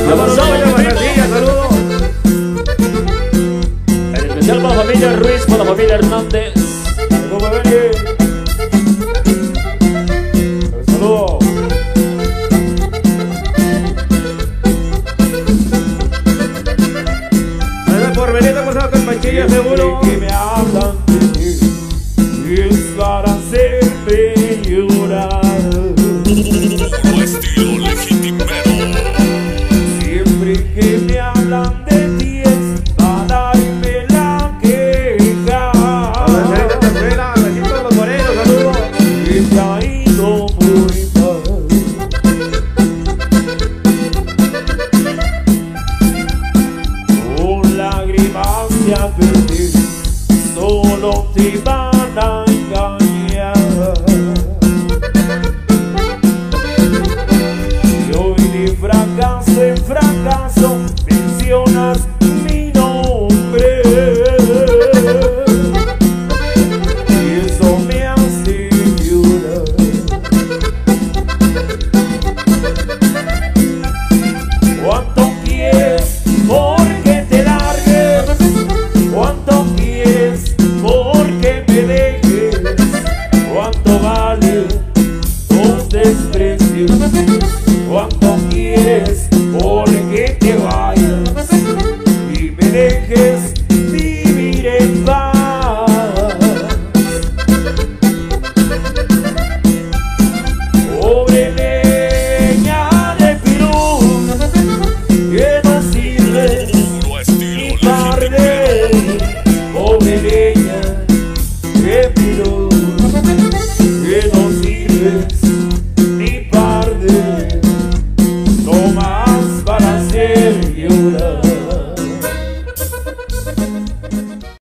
Saludos. En especial para la familia Ruiz, para la familia Hernández. Saludos. Por venir a pasar con Manchilla seguro. Que me hablan de ti es para hacerme llorar. Puro estilo legitimero. Siempre que me hablan de ti es para darme la queja. Que te ha ido muy mal. Con lágrimas te advertí, solo te van a engañar. Y hoy de fracaso en fracaso mencionas mi nombre. Y eso me hace llorar. ¿Cuánto quieres porque te largues? ¿Cuánto quieres porque me dejes? ¿Cuánto vale tus desprecios? ¿Cuánto quieres porque te vayas y me dejes vivir en paz? Pobre leña de pirú que no sirve Puro estilo ni tarde. legitimero. Pobre leña de pirú que no sirves ni tarde, no más para hacer llorar.